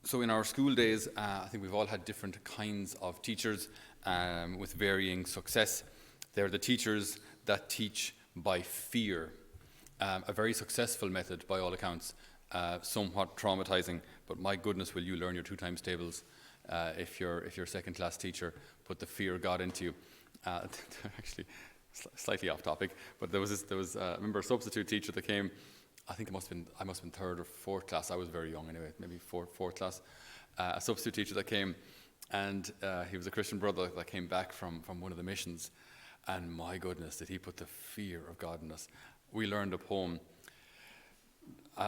So in our school days, I think we've all had different kinds of teachers with varying success. They're the teachers that teach by fear. A very successful method by all accounts, somewhat traumatizing, but my goodness, will you learn your 2 times tables if your second class teacher put the fear of God into you. Actually, slightly off topic, but there was I remember a substitute teacher that came. I think I must have been 3rd or 4th class. I was very young anyway, maybe 4th class. A substitute teacher that came, and he was a Christian brother that came back from one of the missions, and my goodness, did he put the fear of God in us. We learned a poem,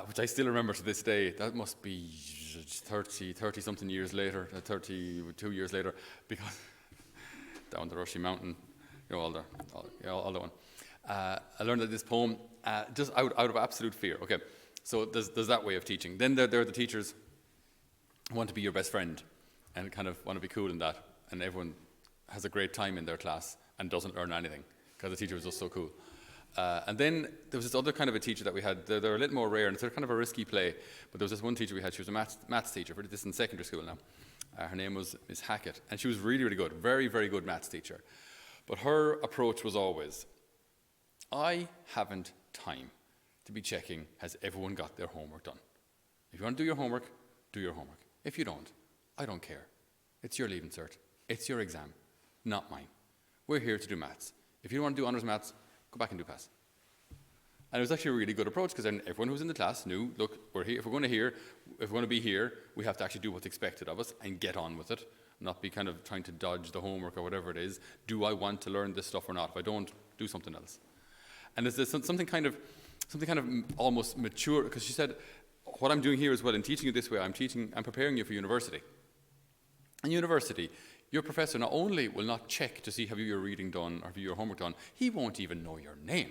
which I still remember to this day. That must be 30 something years later, 32 years later, because down the Rushy Mountain, all that one. I learned that this poem just out of absolute fear. Okay, so there's that way of teaching. Then there are the teachers who want to be your best friend and kind of want to be cool in that, and everyone has a great time in their class and doesn't learn anything because the teacher was just so cool. And then there was this other kind of a teacher that we had. They're a little more rare, and they're kind of a risky play. But there was this one teacher we had. She was a maths teacher. This is in secondary school now. Her name was Miss Hackett, and she was really, really good. Very, very good maths teacher. But her approach was always, I haven't time to be checking, has everyone got their homework done? If you want to do your homework, do your homework. If you don't, I don't care. It's your leaving cert. It's your exam, not mine. We're here to do maths. If you don't want to do honours maths, go back and do pass. And it was actually a really good approach, because then everyone who was in the class knew, look, we're here. If we're going to be here, we have to actually do what's expected of us and get on with it, not be kind of trying to dodge the homework or whatever it is. Do I want to learn this stuff or not? If I don't, do something else. And there's something kind of almost mature, because she said, what I'm doing here as well in teaching you this way, I'm preparing you for university. In university, your professor not only will not check to see have you your reading done or have you your homework done, he won't even know your name.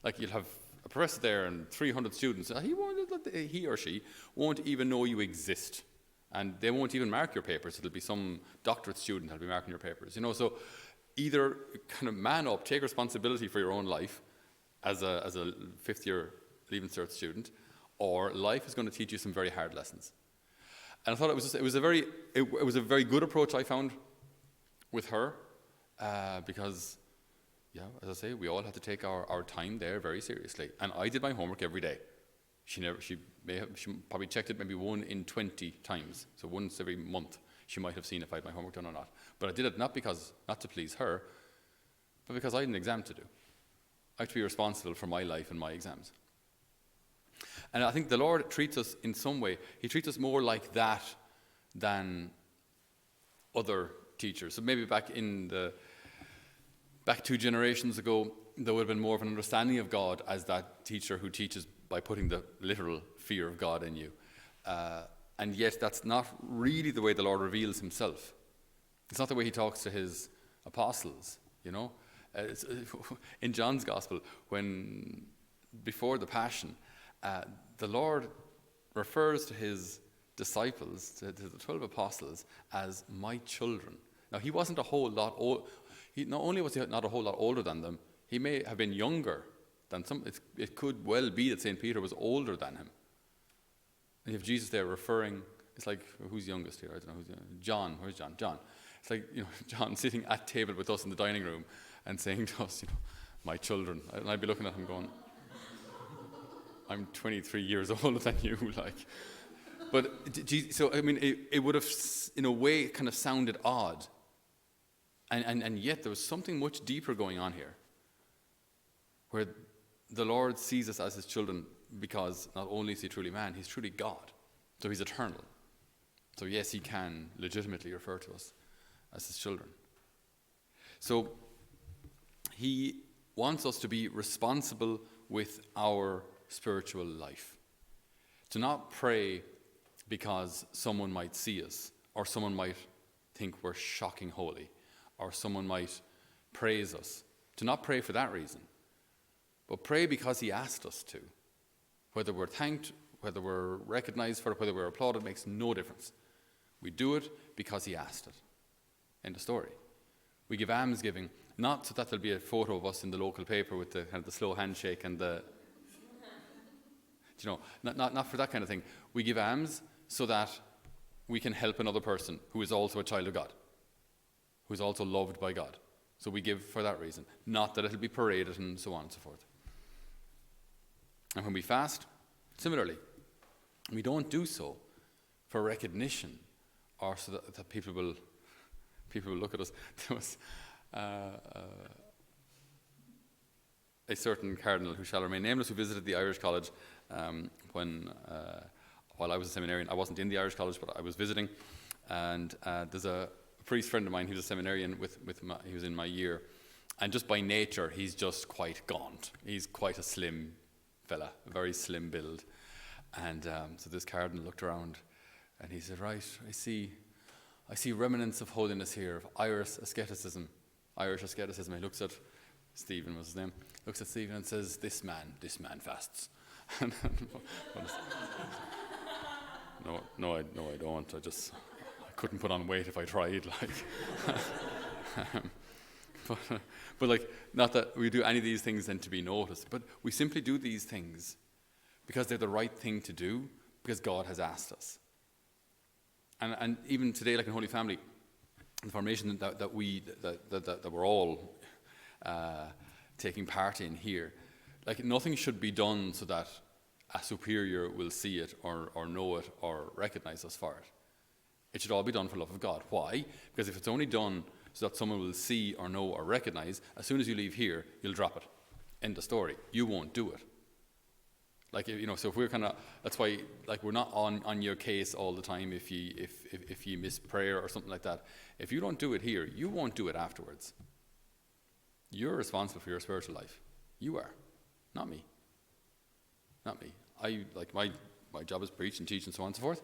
Like, you'll have a professor there and 300 students, he or she won't even know you exist. And they won't even mark your papers. It'll be some doctorate student that'll be marking your papers. So either kind of man up, take responsibility for your own life as a 5th year Leaving Cert student, or life is going to teach you some very hard lessons. And I thought it was a very good approach I found with her, because, as I say, we all had to take our time there very seriously. And I did my homework every day. She probably checked it maybe 1 in 20 times. So once every month, she might have seen if I had my homework done or not. But I did it not to please her, but because I had an exam to do. I have to be responsible for my life and my exams. And I think the Lord treats us in some way. He treats us more like that than other teachers. So maybe back 2 generations ago, there would have been more of an understanding of God as that teacher who teaches by putting the literal fear of God in you. And yet that's not really the way the Lord reveals himself. It's not the way he talks to his apostles, in John's Gospel, when before the Passion, the Lord refers to his disciples, to the 12 apostles, as my children. Now, he wasn't a whole lot old. Not only was he not a whole lot older than them, he may have been younger than some. It could well be that St. Peter was older than him. And you have Jesus there referring, it's like, who's youngest here? I don't know who's John. Where's John? John. It's like, John sitting at table with us in the dining room and saying to us, my children. And I'd be looking at him going, I'm 23 years older than you, like. But, so, I mean, it would have, in a way, kind of sounded odd. And yet there was something much deeper going on here, where the Lord sees us as his children because not only is he truly man, he's truly God. So he's eternal. So yes, he can legitimately refer to us as his children. So he wants us to be responsible with our spiritual life. To not pray because someone might see us, or someone might think we're shocking holy, or someone might praise us. To not pray for that reason, but pray because he asked us to. Whether we're thanked, whether we're recognized for it, whether we're applauded, makes no difference. We do it because he asked it. End of story. We give almsgiving, not so that there'll be a photo of us in the local paper with the kind of the slow handshake and the, not for that kind of thing. We give alms so that we can help another person who is also a child of God, who is also loved by God. So we give for that reason, not that it'll be paraded and so on and so forth. And when we fast, similarly, we don't do so for recognition or so that people will look at us. There was a certain cardinal who shall remain nameless who visited the Irish College while I was a seminarian. I wasn't in the Irish College, but I was visiting. And there's a priest friend of mine who's a seminarian he was in my year. And just by nature, he's just quite gaunt. He's quite a slim fella, a very slim build. And so this cardinal looked around and he said, right, I see remnants of holiness here, of Irish asceticism. He looks at Stephen, was his name, looks at Stephen and says, this man fasts. No, I don't. I couldn't put on weight if I tried. But like, not that we do any of these things then to be noticed, but we simply do these things because they're the right thing to do, because God has asked us. And even today, like in Holy Family, the formation that we're all taking part in here, like nothing should be done so that a superior will see it or know it or recognize us for it. It should all be done for love of God. Why? Because if it's only done so that someone will see or know or recognize, as soon as you leave here, you'll drop it. End of story. You won't do it. Like, you know, so if we're kind of, that's why, like, we're not on your case all the time if you miss prayer or something like that. If you don't do it here, you won't do it afterwards. You're responsible for your spiritual life. You are, not me. Not me. My job is preach and teach and so on and so forth.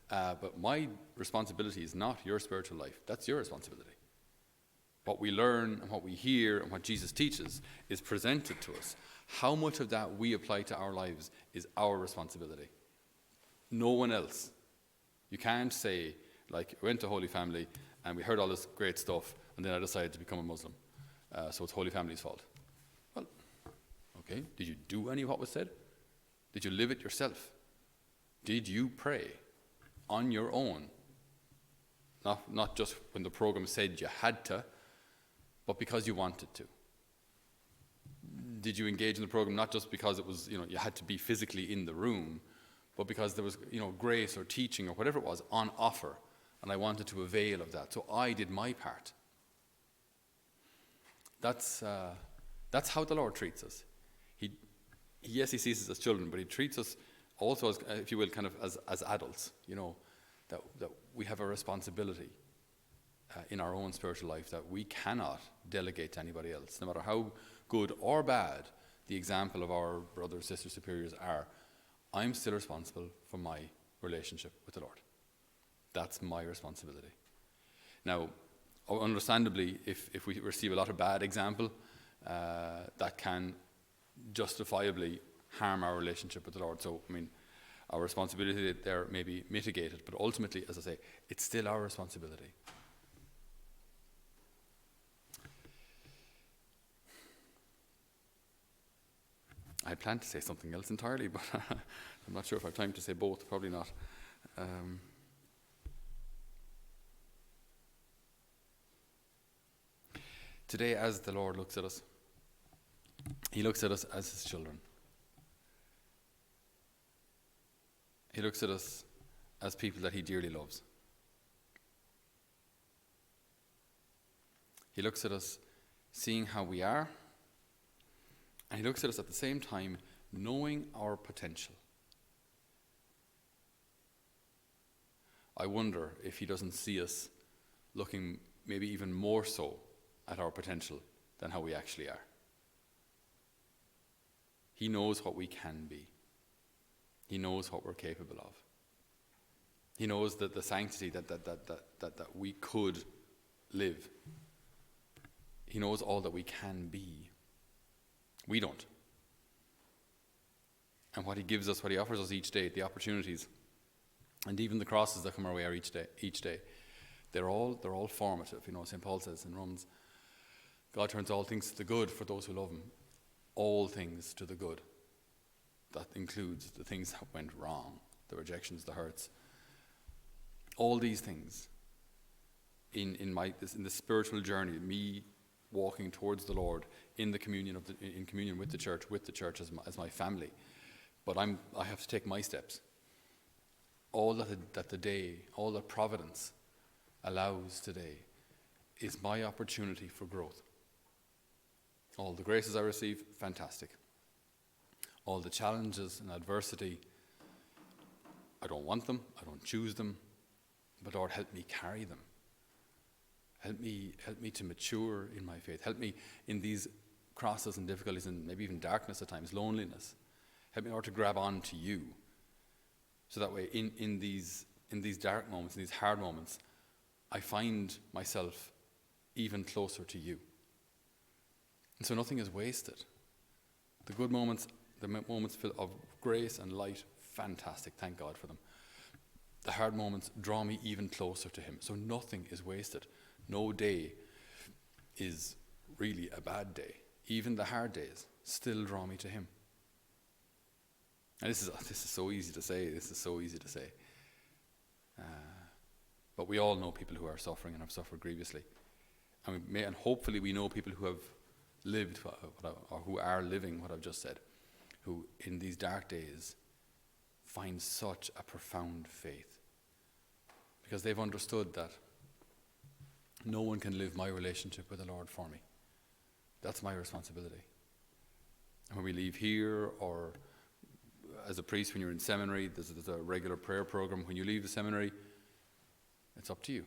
But my responsibility is not your spiritual life. That's your responsibility. What we learn and what we hear and what Jesus teaches is presented to us. How much of that we apply to our lives is our responsibility. No one else. You can't say, like, I went to Holy Family and we heard all this great stuff and then I decided to become a Muslim. So it's Holy Family's fault. Well, okay. Did you do any of what was said? Did you live it yourself? Did you pray on your own? Not just when the program said you had to, but because you wanted to. Did you engage in the program not just because it was, you had to be physically in the room, but because there was, grace or teaching or whatever it was on offer, and I wanted to avail of that. So I did my part. That's how the Lord treats us. Yes, he sees us as children, but he treats us also as, if you will, kind of as adults. That we have a responsibility in our own spiritual life that we cannot delegate to anybody else, no matter how good or bad the example of our brothers, sisters, superiors are. I'm still responsible for my relationship with the Lord. That's my responsibility. Now, understandably, if we receive a lot of bad example, that can justifiably harm our relationship with the Lord. So, our responsibility there may be mitigated, but ultimately, as I say, it's still our responsibility. I had planned to say something else entirely, but I'm not sure if I have time to say both. Probably not. Today, as the Lord looks at us, he looks at us as his children. He looks at us as people that he dearly loves. He looks at us seeing how we are, and he looks at us at the same time knowing our potential. I wonder if he doesn't see us looking maybe even more so at our potential than how we actually are. He knows what we can be. He knows what we're capable of. He knows that the sanctity that we could live. He knows all that we can be. We don't. And what he gives us, what he offers us each day, the opportunities, and even the crosses that come our way are each day, they're all formative. St. Paul says in Romans, God turns all things to the good for those who love him. All things to the good. That includes the things that went wrong, the rejections, the hurts. All these things in the spiritual journey, me walking towards the Lord in communion with the church as my family. But I have to take my steps. All that the day, all that providence allows today is my opportunity for growth. All the graces I receive, fantastic. All the challenges and adversity, I don't want them, I don't choose them, but Lord, help me carry them. Help me to mature in my faith. Help me in these crosses and difficulties and maybe even darkness at times, loneliness. Help me, Lord, to grab on to you. So that way, in these dark moments, in these hard moments, I find myself even closer to you. And so nothing is wasted. The good moments, the moments of grace and light, fantastic, thank God for them. The hard moments draw me even closer to him. So nothing is wasted. No day is really a bad day. Even the hard days still draw me to him. And this is so easy to say. This is so easy to say. But we all know people who are suffering and have suffered grievously. And hopefully we know people who have lived or who are living what I've just said, who in these dark days find such a profound faith. Because they've understood that no one can live my relationship with the Lord for me. That's my responsibility. And when we leave here, or as a priest when you're in seminary, there's a regular prayer program. When you leave the seminary, it's up to you.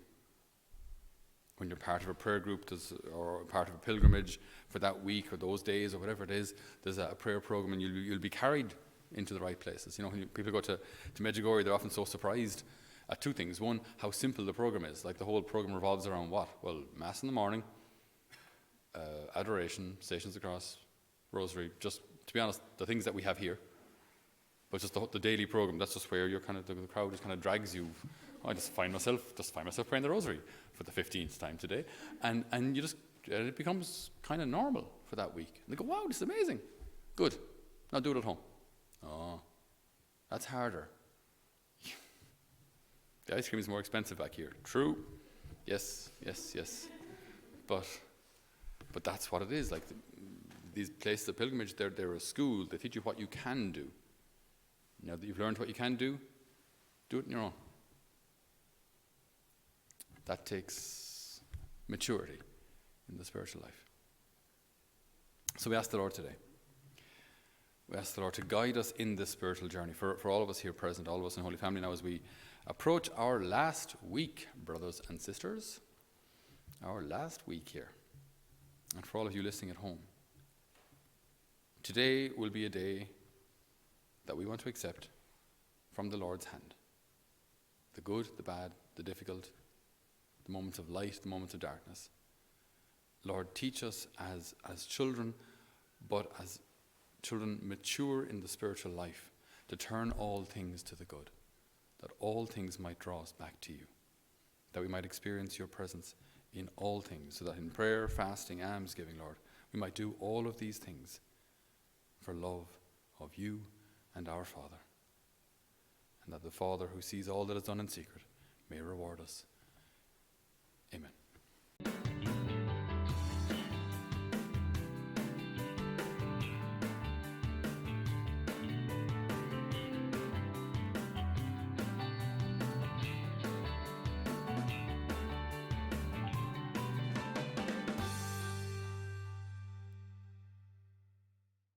When you're part of a prayer group or part of a pilgrimage for that week or those days or whatever it is, there's a prayer program, and you'll be carried into the right places. You know, when people go to Medjugorje, they're often so surprised at two things. One, how simple the program is. Like, the whole program revolves around what? Well, Mass in the morning, adoration, Stations of the Cross, Rosary, just, to be honest, the things that we have here. But just the daily program, that's just where you're the crowd just kind of drags you. I just find myself praying the Rosary for the 15th time today. And it becomes kind of normal for that week. And they go, wow, this is amazing. Good. Now do it at home. Oh, that's harder. The ice cream is more expensive back here. True. Yes. But that's what it is. Like, these places of pilgrimage, they're a school. They teach you what you can do. Now that you've learned what you can do it on your own. That takes maturity in the spiritual life. So we ask the Lord today. We ask the Lord to guide us in this spiritual journey. For all of us here present, all of us in Holy Family now, as we approach our last week, brothers and sisters. Our last week here. And for all of you listening at home. Today will be a day that we want to accept from the Lord's hand. The good, the bad, the difficult, the moments of light, the moments of darkness. Lord, teach us as children, but as children mature in the spiritual life, to turn all things to the good, that all things might draw us back to you, that we might experience your presence in all things, so that in prayer, fasting, almsgiving, Lord, we might do all of these things for love of you and our Father, and that the Father who sees all that is done in secret may reward us. Amen.